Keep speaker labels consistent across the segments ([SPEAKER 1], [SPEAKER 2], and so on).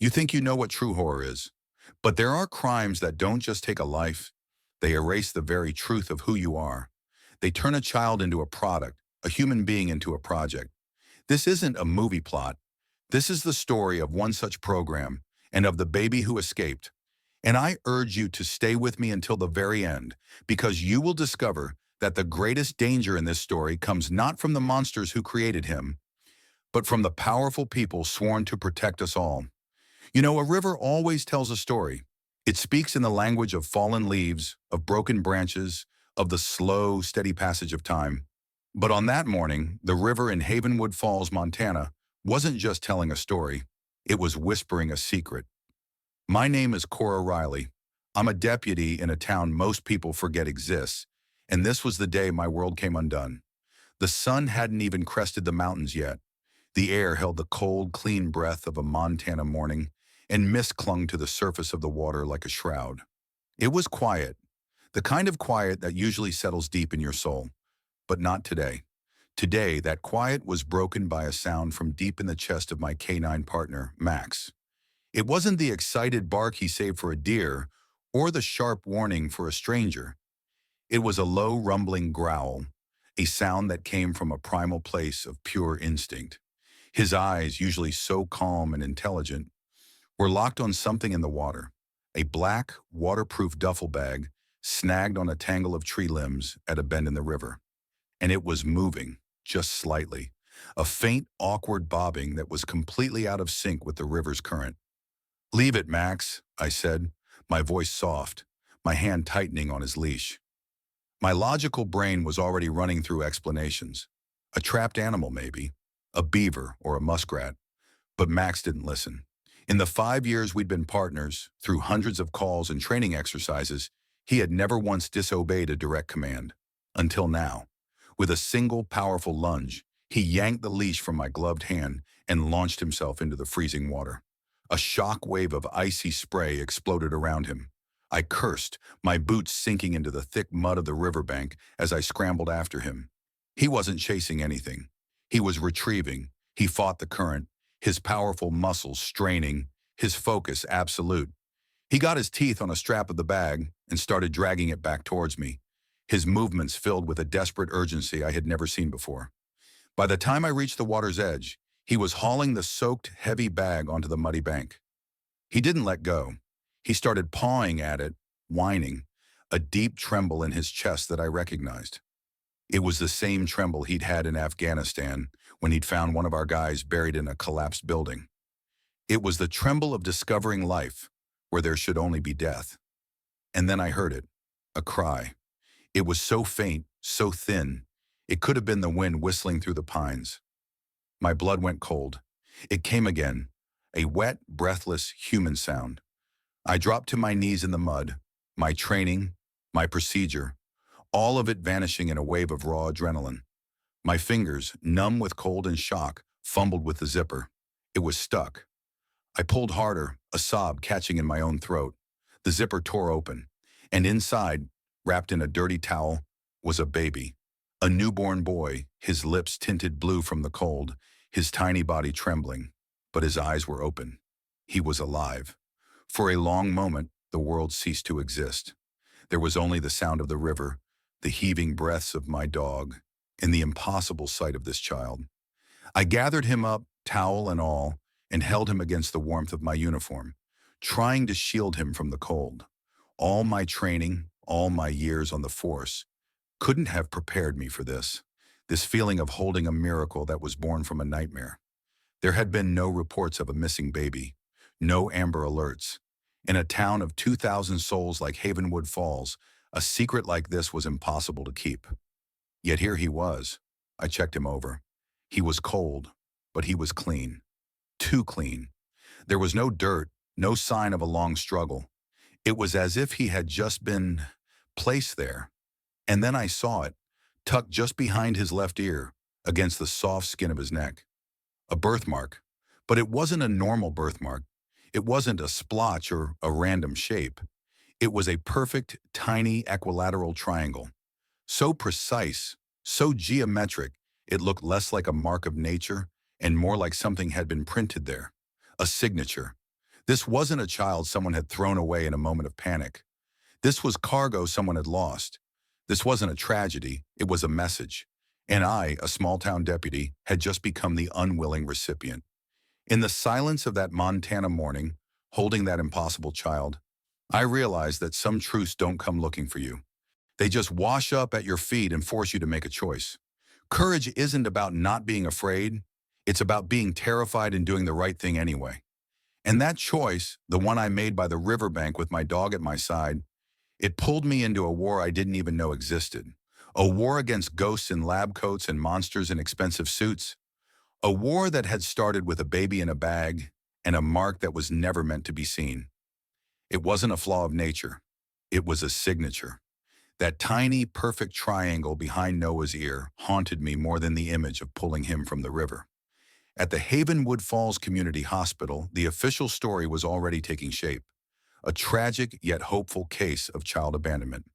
[SPEAKER 1] You think you know what true horror is, but there are crimes that don't just take a life, they erase the very truth of who you are. They turn a child into a product, a human being into a project. This isn't a movie plot. This is the story of one such program and of the baby who escaped. And I urge you to stay with me until the very end, because you will discover that the greatest danger in this story comes not from the monsters who created him, but from the powerful people sworn to protect us all. You know, a river always tells a story. It speaks in the language of fallen leaves, of broken branches, of the slow, steady passage of time. But on that morning, the river in Havenwood Falls, Montana, wasn't just telling a story. It was whispering a secret. My name is Cora Riley. I'm a deputy in a town most people forget exists, and this was the day my world came undone. The sun hadn't even crested the mountains yet. The air held the cold, clean breath of a Montana morning, and mist clung to the surface of the water like a shroud. It was quiet, the kind of quiet that usually settles deep in your soul, but not today. Today, that quiet was broken by a sound from deep in the chest of my canine partner, Max. It wasn't the excited bark he saved for a deer, or the sharp warning for a stranger. It was a low, rumbling growl, a sound that came from a primal place of pure instinct. His eyes, usually so calm and intelligent, were locked on something in the water, a black, waterproof duffel bag snagged on a tangle of tree limbs at a bend in the river. And it was moving, just slightly, a faint, awkward bobbing that was completely out of sync with the river's current. "Leave it, Max," I said, my voice soft, my hand tightening on his leash. My logical brain was already running through explanations. A trapped animal, maybe, a beaver or a muskrat. But Max didn't listen. In the 5 years we'd been partners, through hundreds of calls and training exercises, he had never once disobeyed a direct command. Until now. With a single powerful lunge, he yanked the leash from my gloved hand and launched himself into the freezing water. A shock wave of icy spray exploded around him. I cursed, my boots sinking into the thick mud of the riverbank as I scrambled after him. He wasn't chasing anything. He was retrieving. He fought the current, his powerful muscles straining, his focus absolute. He got his teeth on a strap of the bag and started dragging it back towards me, his movements filled with a desperate urgency I had never seen before. By the time I reached the water's edge, he was hauling the soaked, heavy bag onto the muddy bank. He didn't let go. He started pawing at it, whining, a deep tremble in his chest that I recognized. It was the same tremble he'd had in Afghanistan when he'd found one of our guys buried in a collapsed building. It was the tremble of discovering life where there should only be death. And then I heard it, a cry. It was so faint, so thin, it could have been the wind whistling through the pines. My blood went cold. It came again, a wet, breathless, human sound. I dropped to my knees in the mud, my training, my procedure, all of it vanishing in a wave of raw adrenaline. My fingers, numb with cold and shock, fumbled with the zipper. It was stuck. I pulled harder, a sob catching in my own throat. The zipper tore open, and inside, wrapped in a dirty towel, was a baby. A newborn boy, his lips tinted blue from the cold, his tiny body trembling, but his eyes were open. He was alive. For a long moment, the world ceased to exist. There was only the sound of the river, the heaving breaths of my dog, and the impossible sight of this child. I gathered him up, towel and all, and held him against the warmth of my uniform, trying to shield him from the cold. All my training, all my years on the force, couldn't have prepared me for this feeling of holding a miracle that was born from a nightmare. There had been no reports of a missing baby, no Amber Alerts. In a town of 2,000 souls like Havenwood Falls, a secret like this was impossible to keep. Yet here he was. I checked him over. He was cold, but he was clean. Too clean. There was no dirt, no sign of a long struggle. It was as if he had just been placed there. And then I saw it, tucked just behind his left ear, against the soft skin of his neck. A birthmark. But it wasn't a normal birthmark. It wasn't a splotch or a random shape. It was a perfect, tiny equilateral triangle. So precise, so geometric, it looked less like a mark of nature and more like something had been printed there. A signature. This wasn't a child someone had thrown away in a moment of panic. This was cargo someone had lost. This wasn't a tragedy, it was a message. And I, a small-town deputy, had just become the unwilling recipient. In the silence of that Montana morning, holding that impossible child, I realized that some truths don't come looking for you. They just wash up at your feet and force you to make a choice. Courage isn't about not being afraid. It's about being terrified and doing the right thing anyway. And that choice, the one I made by the riverbank with my dog at my side, it pulled me into a war I didn't even know existed. A war against ghosts in lab coats and monsters in expensive suits. A war that had started with a baby in a bag and a mark that was never meant to be seen. It wasn't a flaw of nature. It was a signature. That tiny, perfect triangle behind Noah's ear haunted me more than the image of pulling him from the river. At the Havenwood Falls Community Hospital, the official story was already taking shape. A tragic yet hopeful case of child abandonment.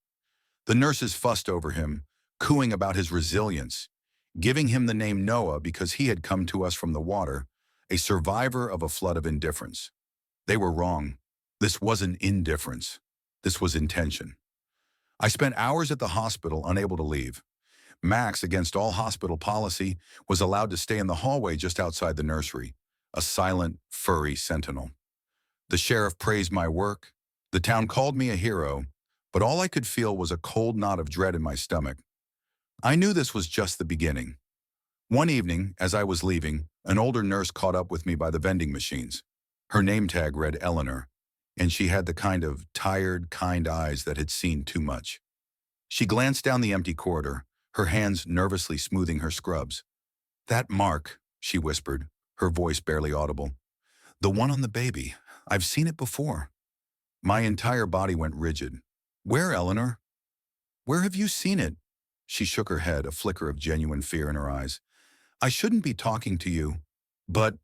[SPEAKER 1] The nurses fussed over him, cooing about his resilience, giving him the name Noah because he had come to us from the water, a survivor of a flood of indifference. They were wrong. This wasn't indifference. This was intention. I spent hours at the hospital unable to leave. Max, against all hospital policy, was allowed to stay in the hallway just outside the nursery, a silent, furry sentinel. The sheriff praised my work. The town called me a hero, but all I could feel was a cold knot of dread in my stomach. I knew this was just the beginning. One evening, as I was leaving, an older nurse caught up with me by the vending machines. Her name tag read Eleanor, and she had the kind of tired, kind eyes that had seen too much. She glanced down the empty corridor, her hands nervously smoothing her scrubs. "That mark," she whispered, her voice barely audible. "The one on the baby. I've seen it before." My entire body went rigid. "Where, Eleanor? Where have you seen it?" She shook her head, a flicker of genuine fear in her eyes. "I shouldn't be talking to you, but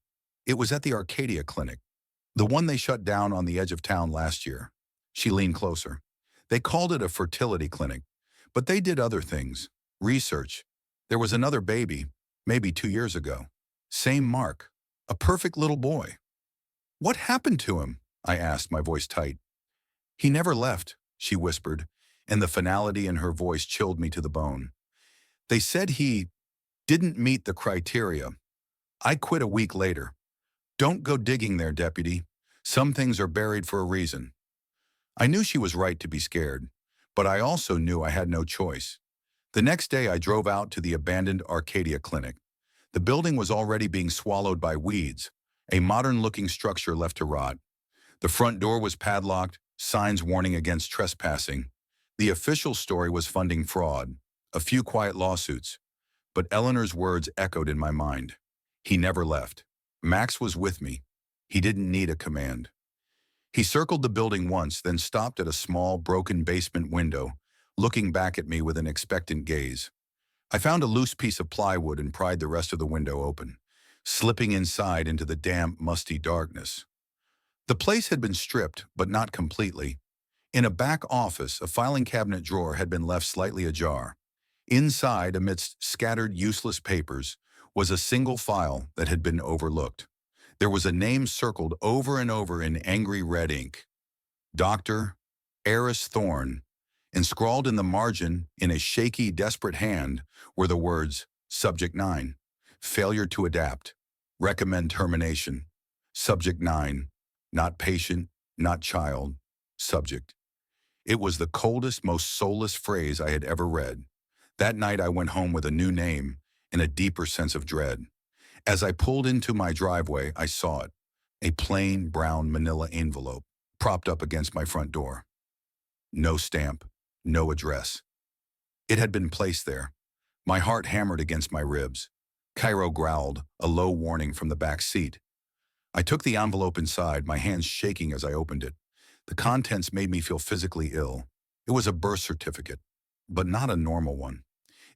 [SPEAKER 1] it was at the Arcadia Clinic, the one they shut down on the edge of town last year." She leaned closer. "They called it a fertility clinic, but they did other things. Research. There was another baby, maybe 2 years ago. Same mark. A perfect little boy." "What happened to him?" I asked, my voice tight. "He never left," she whispered, and the finality in her voice chilled me to the bone. "They said he didn't meet the criteria. I quit a week later. Don't go digging there, deputy. Some things are buried for a reason." I knew she was right to be scared, but I also knew I had no choice. The next day I drove out to the abandoned Arcadia Clinic. The building was already being swallowed by weeds, a modern-looking structure left to rot. The front door was padlocked, signs warning against trespassing. The official story was funding fraud, a few quiet lawsuits. But Eleanor's words echoed in my mind. He never left. Max was with me. He didn't need a command. He circled the building once, then stopped at a small, broken basement window, looking back at me with an expectant gaze. I found a loose piece of plywood and pried the rest of the window open, slipping inside into the damp, musty darkness. The place had been stripped, but not completely. In a back office, a filing cabinet drawer had been left slightly ajar. Inside, amidst scattered, useless papers, was a single file that had been overlooked. There was a name circled over and over in angry red ink. Dr. Eris Thorne, and scrawled in the margin in a shaky, desperate hand were the words, Subject 9, failure to adapt, recommend termination. Subject 9, not patient, not child, subject. It was the coldest, most soulless phrase I had ever read. That night I went home with a new name and a deeper sense of dread. As I pulled into my driveway, I saw it, a plain brown manila envelope propped up against my front door. No stamp, no address. It had been placed there. My heart hammered against my ribs. Cairo growled, a low warning from the back seat. I took the envelope inside, my hands shaking as I opened it. The contents made me feel physically ill. It was a birth certificate, but not a normal one.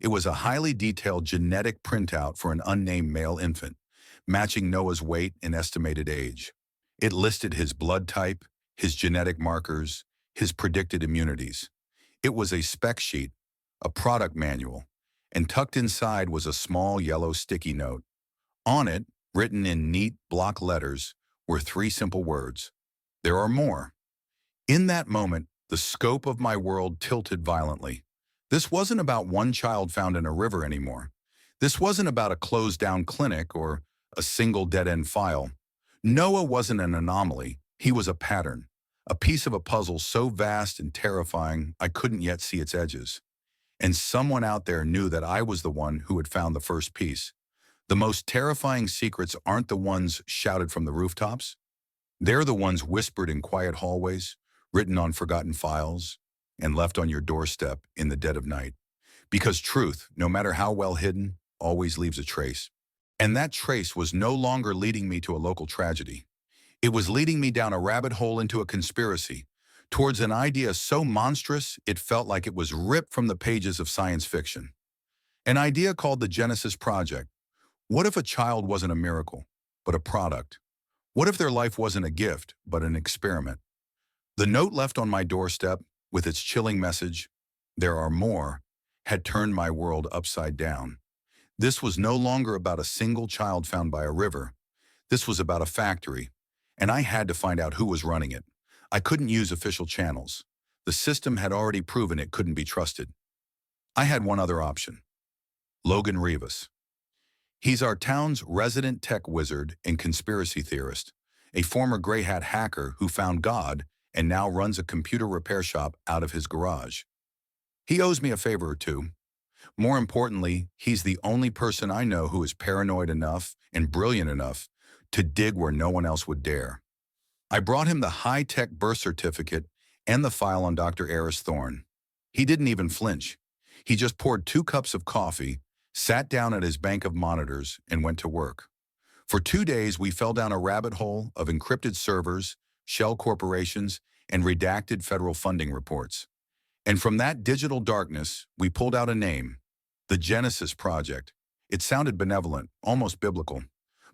[SPEAKER 1] It was a highly detailed genetic printout for an unnamed male infant, matching Noah's weight and estimated age. It listed his blood type, his genetic markers, his predicted immunities. It was a spec sheet, a product manual, and tucked inside was a small yellow sticky note. On it, written in neat block letters, were 3 simple words: There are more. In that moment, the scope of my world tilted violently. This wasn't about one child found in a river anymore. This wasn't about a closed-down clinic or a single dead-end file. Noah wasn't an anomaly. He was a pattern, a piece of a puzzle so vast and terrifying I couldn't yet see its edges. And someone out there knew that I was the one who had found the first piece. The most terrifying secrets aren't the ones shouted from the rooftops. They're the ones whispered in quiet hallways, written on forgotten files, and left on your doorstep in the dead of night. Because truth, no matter how well hidden, always leaves a trace. And that trace was no longer leading me to a local tragedy. It was leading me down a rabbit hole into a conspiracy, towards an idea so monstrous it felt like it was ripped from the pages of science fiction. An idea called the Genesis Project. What if a child wasn't a miracle, but a product? What if their life wasn't a gift, but an experiment? The note left on my doorstep, with its chilling message, "There are more," had turned my world upside down. This was no longer about a single child found by a river. This was about a factory, and I had to find out who was running it. I couldn't use official channels. The system had already proven it couldn't be trusted. I had one other option. Logan Rivas. He's our town's resident tech wizard and conspiracy theorist, a former gray hat hacker who found God and now runs a computer repair shop out of his garage. He owes me a favor or two. More importantly, he's the only person I know who is paranoid enough and brilliant enough to dig where no one else would dare. I brought him the high-tech birth certificate and the file on Dr. Eris Thorne. He didn't even flinch. He just poured 2 cups of coffee, sat down at his bank of monitors, and went to work. For 2 days, we fell down a rabbit hole of encrypted servers, shell corporations, and redacted federal funding reports. And from that digital darkness, we pulled out a name, the Genesis Project. It sounded benevolent, almost biblical.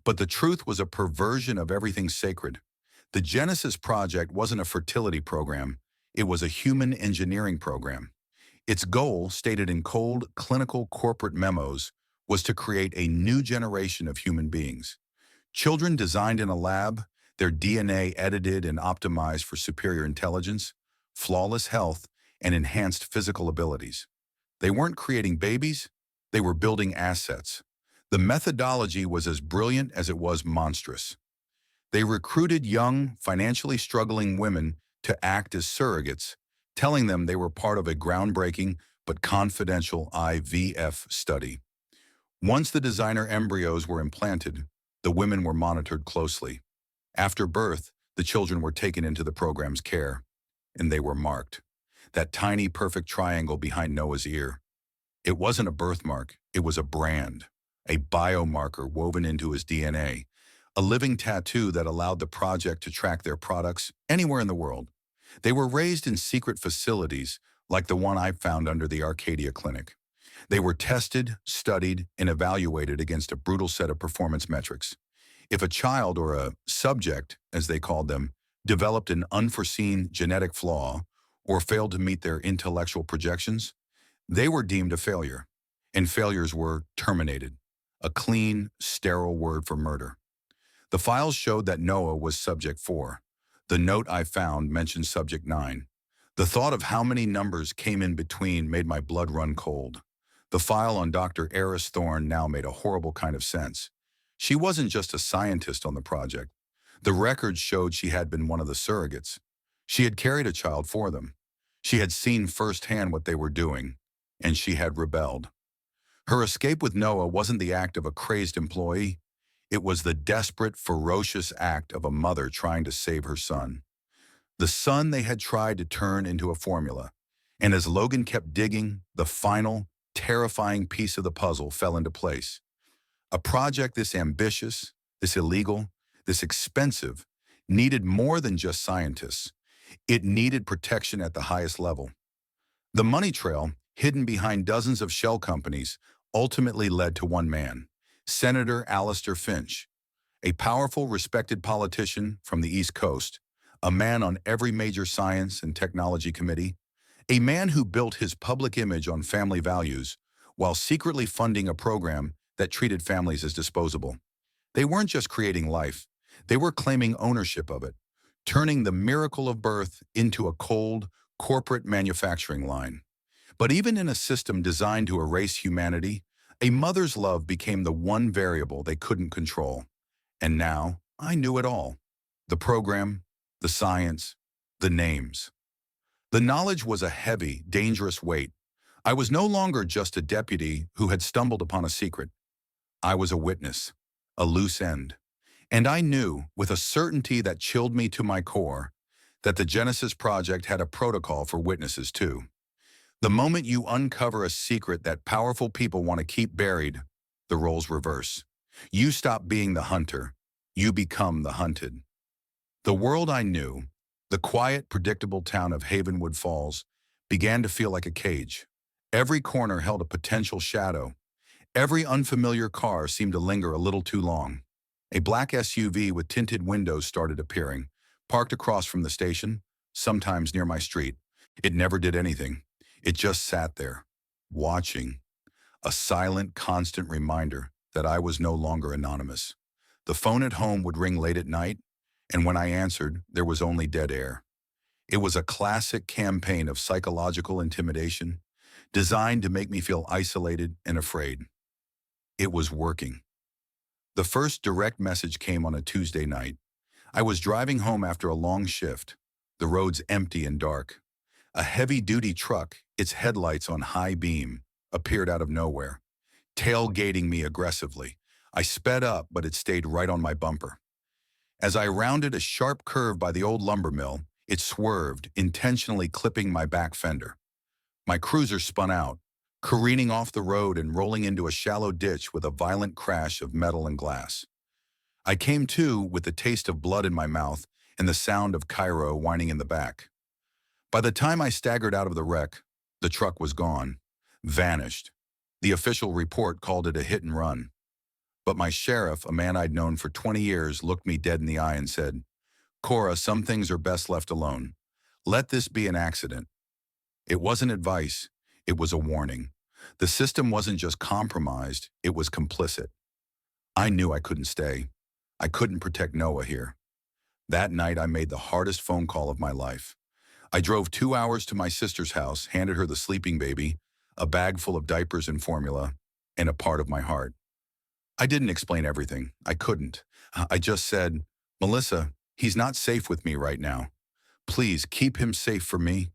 [SPEAKER 1] But the truth was a perversion of everything sacred. The Genesis Project wasn't a fertility program. It was a human engineering program. Its goal, stated in cold, clinical corporate memos, was to create a new generation of human beings. Children designed in a lab, their DNA edited and optimized for superior intelligence, flawless health, and enhanced physical abilities. They weren't creating babies, they were building assets. The methodology was as brilliant as it was monstrous. They recruited young, financially struggling women to act as surrogates, telling them they were part of a groundbreaking but confidential IVF study. Once the designer embryos were implanted, the women were monitored closely. After birth, the children were taken into the program's care, and they were marked. That tiny, perfect triangle behind Noah's ear. It wasn't a birthmark, it was a brand, a biomarker woven into his DNA, a living tattoo that allowed the project to track their products anywhere in the world. They were raised in secret facilities like the one I found under the Arcadia Clinic. They were tested, studied, and evaluated against a brutal set of performance metrics. If a child, or a subject, as they called them, developed an unforeseen genetic flaw or failed to meet their intellectual projections, they were deemed a failure, and failures were terminated, a clean, sterile word for murder. The files showed that Noah was subject 4. The note I found mentioned subject 9. The thought of how many numbers came in between made my blood run cold. The file on Dr. Eris Thorne now made a horrible kind of sense. She wasn't just a scientist on the project. The records showed she had been one of the surrogates. She had carried a child for them. She had seen firsthand what they were doing, and she had rebelled. Her escape with Noah wasn't the act of a crazed employee. It was the desperate, ferocious act of a mother trying to save her son. The son they had tried to turn into a formula. And as Logan kept digging, the final, terrifying piece of the puzzle fell into place. A project this ambitious, this illegal, this expensive, needed more than just scientists. It needed protection at the highest level. The money trail, hidden behind dozens of shell companies, ultimately led to one man, Senator Alistair Finch, a powerful, respected politician from the East Coast, a man on every major science and technology committee, a man who built his public image on family values while secretly funding a program that treated families as disposable. They weren't just creating life, they were claiming ownership of it, turning the miracle of birth into a cold, corporate manufacturing line. But even in a system designed to erase humanity, a mother's love became the one variable they couldn't control. And now, I knew it all. The program, the science, the names. The knowledge was a heavy, dangerous weight. I was no longer just a deputy who had stumbled upon a secret. I was a witness, a loose end. And I knew, with a certainty that chilled me to my core, that the Genesis Project had a protocol for witnesses too. The moment you uncover a secret that powerful people want to keep buried, the roles reverse. You stop being the hunter. You become the hunted. The world I knew, the quiet, predictable town of Havenwood Falls, began to feel like a cage. Every corner held a potential shadow. Every unfamiliar car seemed to linger a little too long. A black SUV with tinted windows started appearing, parked across from the station, sometimes near my street. It never did anything. It just sat there, watching, a silent, constant reminder that I was no longer anonymous. The phone at home would ring late at night, and when I answered, there was only dead air. It was a classic campaign of psychological intimidation, designed to make me feel isolated and afraid. It was working. The first direct message came on a Tuesday night. I was driving home after a long shift, the roads empty and dark. A heavy-duty truck, its headlights on high beam, appeared out of nowhere, tailgating me aggressively. I sped up, but it stayed right on my bumper. As I rounded a sharp curve by the old lumber mill, it swerved, intentionally clipping my back fender. My cruiser spun out, careening off the road and rolling into a shallow ditch with a violent crash of metal and glass. I came to with the taste of blood in my mouth and the sound of Cairo whining in the back. By the time I staggered out of the wreck, the truck was gone, vanished. The official report called it a hit and run. But my sheriff, a man I'd known for 20 years, looked me dead in the eye and said, "Cora, some things are best left alone. Let this be an accident." It wasn't advice, it was a warning. The system wasn't just compromised, it was complicit. I knew I couldn't stay. I couldn't protect Noah here. That night I made the hardest phone call of my life. I drove 2 hours to my sister's house, handed her the sleeping baby, a bag full of diapers and formula, and a part of my heart. I didn't explain everything. I couldn't. I just said, "Melissa, he's not safe with me right now. Please keep him safe for me."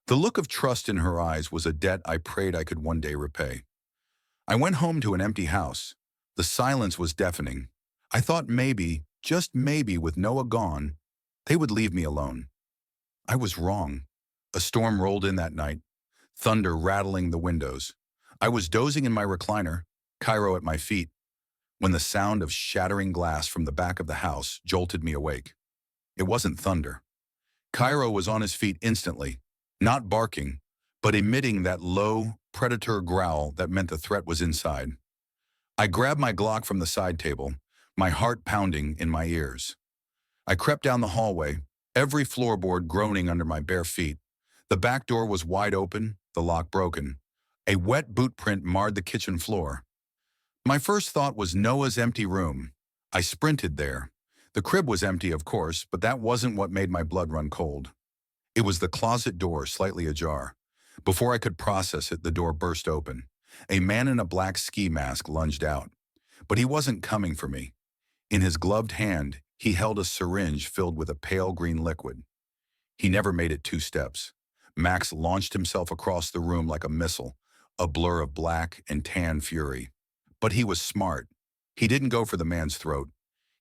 [SPEAKER 1] The look of trust in her eyes was a debt I prayed I could one day repay. I went home to an empty house. The silence was deafening. I thought maybe, just maybe, with Noah gone, they would leave me alone. I was wrong. A storm rolled in that night, thunder rattling the windows. I was dozing in my recliner, Cairo at my feet, when the sound of shattering glass from the back of the house jolted me awake. It wasn't thunder. Cairo was on his feet instantly, not barking, but emitting that low, predator growl that meant the threat was inside. I grabbed my Glock from the side table, my heart pounding in my ears. I crept down the hallway, every floorboard groaning under my bare feet. The back door was wide open, the lock broken. A wet boot print marred the kitchen floor. My first thought was Noah's empty room. I sprinted there. The crib was empty, of course, but that wasn't what made my blood run cold. It was the closet door slightly ajar. Before I could process it, the door burst open. A man in a black ski mask lunged out. But he wasn't coming for me. In his gloved hand, he held a syringe filled with a pale green liquid. He never made it 2 steps. Max launched himself across the room like a missile, a blur of black and tan fury. But he was smart. He didn't go for the man's throat.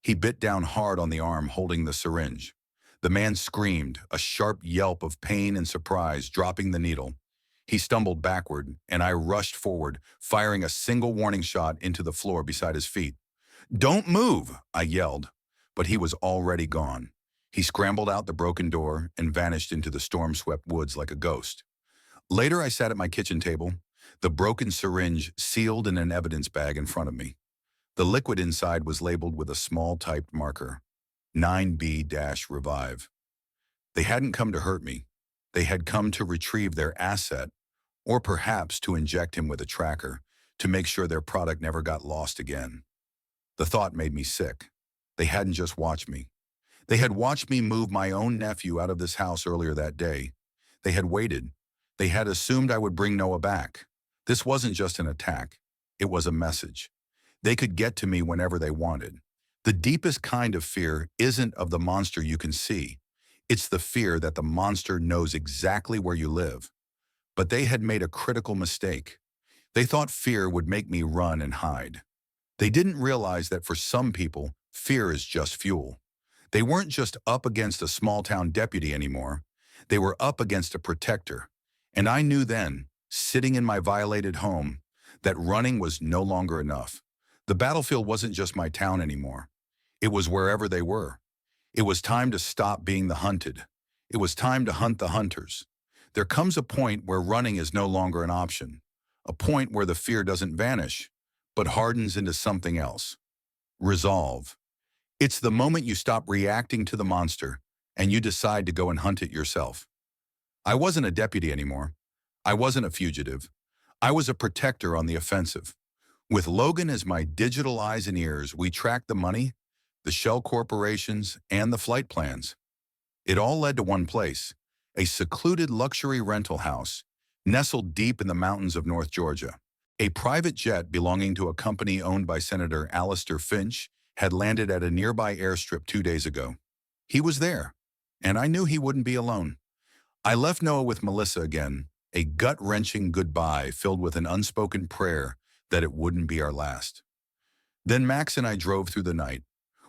[SPEAKER 1] He bit down hard on the arm holding the syringe. The man screamed, a sharp yelp of pain and surprise, dropping the needle. He stumbled backward, and I rushed forward, firing a single warning shot into the floor beside his feet. "Don't move!" I yelled, but he was already gone. He scrambled out the broken door and vanished into the storm-swept woods like a ghost. Later, I sat at my kitchen table, the broken syringe sealed in an evidence bag in front of me. The liquid inside was labeled with a small typed marker, 9B-Revive. They hadn't come to hurt me. They had come to retrieve their asset, or perhaps to inject him with a tracker, to make sure their product never got lost again. The thought made me sick. They hadn't just watched me. They had watched me move my own nephew out of this house earlier that day. They had waited. They had assumed I would bring Noah back. This wasn't just an attack. It was a message. They could get to me whenever they wanted. The deepest kind of fear isn't of the monster you can see. It's the fear that the monster knows exactly where you live. But they had made a critical mistake. They thought fear would make me run and hide. They didn't realize that for some people, fear is just fuel. They weren't just up against a small-town deputy anymore. They were up against a protector. And I knew then, sitting in my violated home, that running was no longer enough. The battlefield wasn't just my town anymore. It was wherever they were. It was time to stop being the hunted. It was time to hunt the hunters. There comes a point where running is no longer an option. A point where the fear doesn't vanish, but hardens into something else. Resolve. It's the moment you stop reacting to the monster and you decide to go and hunt it yourself. I wasn't a deputy anymore. I wasn't a fugitive. I was a protector on the offensive. With Logan as my digital eyes and ears, we tracked the money, the shell corporations, and the flight plans. It all led to one place, a secluded luxury rental house, nestled deep in the mountains of North Georgia. A private jet belonging to a company owned by Senator Alistair Finch had landed at a nearby airstrip 2 days ago. He was there, and I knew he wouldn't be alone. I left Noah with Melissa again, a gut-wrenching goodbye filled with an unspoken prayer that it wouldn't be our last. Then Max and I drove through the night.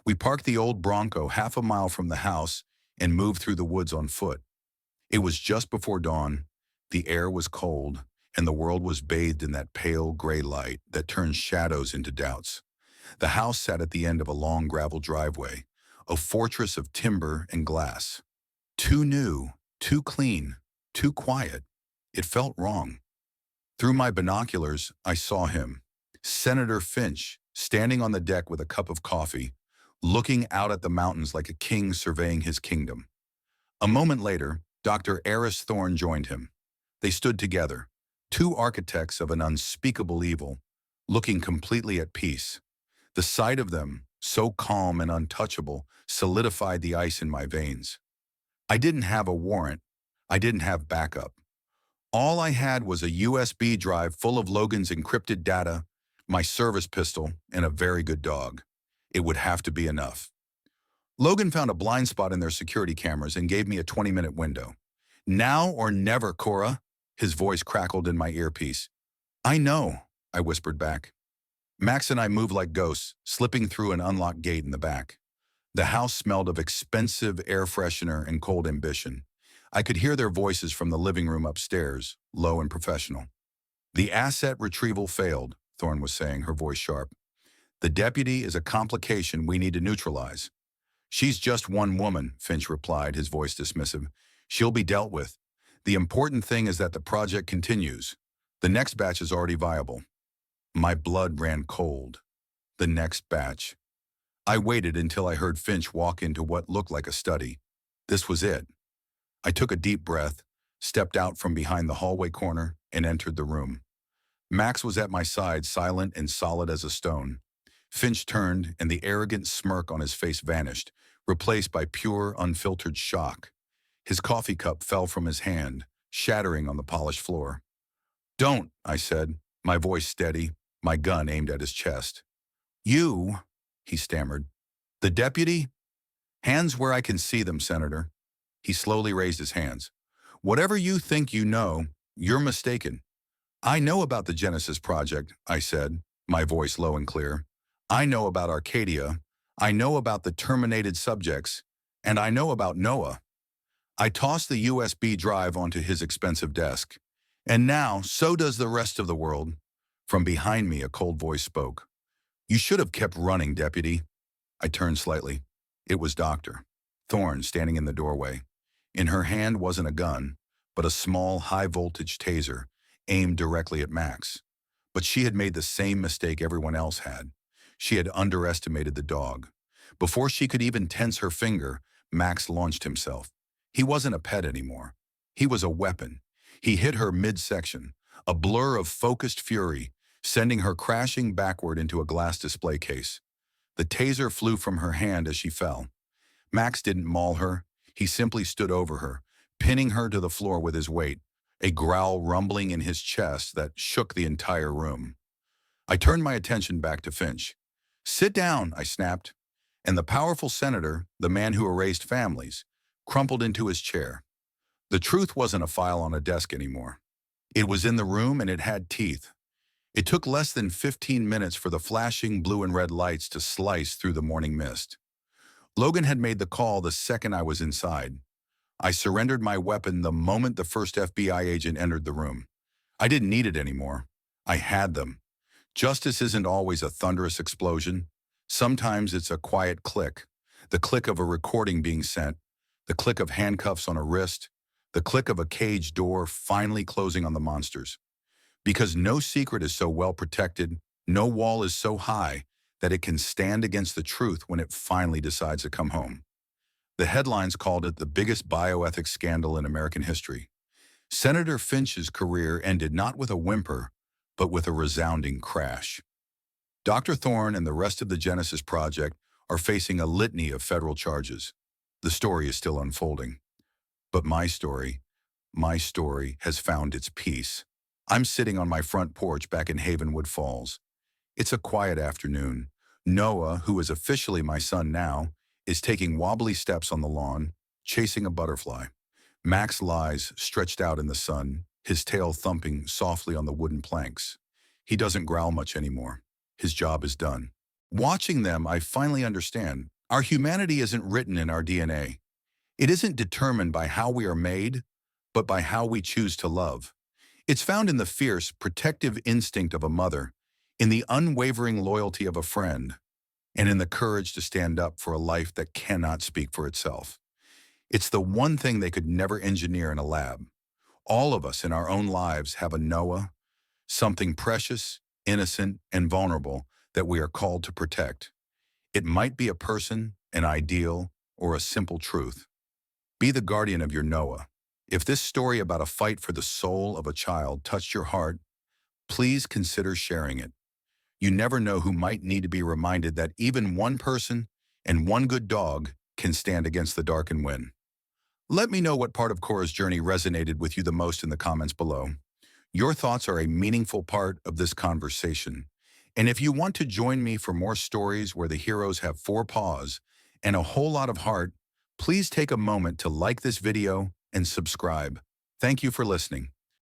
[SPEAKER 1] We parked the old Bronco half a mile from the house and moved through the woods on foot. It was just before dawn, the air was cold, and the world was bathed in that pale gray light that turns shadows into doubts. The house sat at the end of a long gravel driveway, a fortress of timber and glass. Too new, too clean, too quiet. It felt wrong. Through my binoculars, I saw him, Senator Finch, standing on the deck with a cup of coffee, looking out at the mountains like a king surveying his kingdom. A moment later, Dr. Eris Thorne joined him. They stood together, two architects of an unspeakable evil, looking completely at peace. The sight of them, so calm and untouchable, solidified the ice in my veins. I didn't have a warrant. I didn't have backup. All I had was a USB drive full of Logan's encrypted data, my service pistol, and a very good dog. It would have to be enough. Logan found a blind spot in their security cameras and gave me a 20-minute window. Now or never, Cora, his voice crackled in my earpiece. I know, I whispered back. Max and I moved like ghosts, slipping through an unlocked gate in the back. The house smelled of expensive air freshener and cold ambition. I could hear their voices from the living room upstairs, low and professional. The asset retrieval failed, Thorne was saying, her voice sharp. The deputy is a complication we need to neutralize. She's just one woman, Finch replied, his voice dismissive. She'll be dealt with. The important thing is that the project continues. The next batch is already viable. My blood ran cold. The next batch. I waited until I heard Finch walk into what looked like a study. This was it. I took a deep breath, stepped out from behind the hallway corner, and entered the room. Max was at my side, silent and solid as a stone. Finch turned, and the arrogant smirk on his face vanished, replaced by pure, unfiltered shock. His coffee cup fell from his hand, shattering on the polished floor. Don't, I said, my voice steady, my gun aimed at his chest. You, he stammered. The deputy? Hands where I can see them, Senator. He slowly raised his hands. Whatever you think you know, you're mistaken. I know about the Genesis Project, I said, my voice low and clear. I know about Arcadia. I know about the terminated subjects. And I know about Noah. I tossed the USB drive onto his expensive desk. And now, so does the rest of the world. From behind me, a cold voice spoke. You should have kept running, deputy. I turned slightly. It was Dr. Thorne standing in the doorway. In her hand wasn't a gun, but a small, high-voltage taser aimed directly at Max. But she had made the same mistake everyone else had. She had underestimated the dog. Before she could even tense her finger, Max launched himself. He wasn't a pet anymore. He was a weapon. He hit her midsection, a blur of focused fury, sending her crashing backward into a glass display case. The taser flew from her hand as she fell. Max didn't maul her. He simply stood over her, pinning her to the floor with his weight, a growl rumbling in his chest that shook the entire room. I turned my attention back to Finch. "Sit down," I snapped, and the powerful senator, the man who erased families, crumpled into his chair. The truth wasn't a file on a desk anymore. It was in the room and it had teeth. It took less than 15 minutes for the flashing blue and red lights to slice through the morning mist. Logan had made the call the second I was inside. I surrendered my weapon the moment the first FBI agent entered the room. I didn't need it anymore. I had them. Justice isn't always a thunderous explosion. Sometimes it's a quiet click. The click of a recording being sent, the click of handcuffs on a wrist, the click of a cage door finally closing on the monsters. Because no secret is so well protected, no wall is so high that it can stand against the truth when it finally decides to come home. The headlines called it the biggest bioethics scandal in American history. Senator Finch's career ended not with a whimper, but with a resounding crash. Dr. Thorne and the rest of the Genesis Project are facing a litany of federal charges. The story is still unfolding. But my story has found its peace. I'm sitting on my front porch back in Havenwood Falls. It's a quiet afternoon. Noah, who is officially my son now, is taking wobbly steps on the lawn, chasing a butterfly. Max lies stretched out in the sun, his tail thumping softly on the wooden planks. He doesn't growl much anymore. His job is done. Watching them, I finally understand. Our humanity isn't written in our DNA. It isn't determined by how we are made, but by how we choose to love. It's found in the fierce, protective instinct of a mother, in the unwavering loyalty of a friend, and in the courage to stand up for a life that cannot speak for itself. It's the one thing they could never engineer in a lab. All of us in our own lives have a Noah, something precious, innocent, and vulnerable that we are called to protect. It might be a person, an ideal, or a simple truth. Be the guardian of your Noah. If this story about a fight for the soul of a child touched your heart, please consider sharing it. You never know who might need to be reminded that even one person and one good dog can stand against the dark and win. Let me know what part of Cora's journey resonated with you the most in the comments below. Your thoughts are a meaningful part of this conversation. And if you want to join me for more stories where the heroes have 4 paws and a whole lot of heart, please take a moment to like this video and subscribe. Thank you for listening.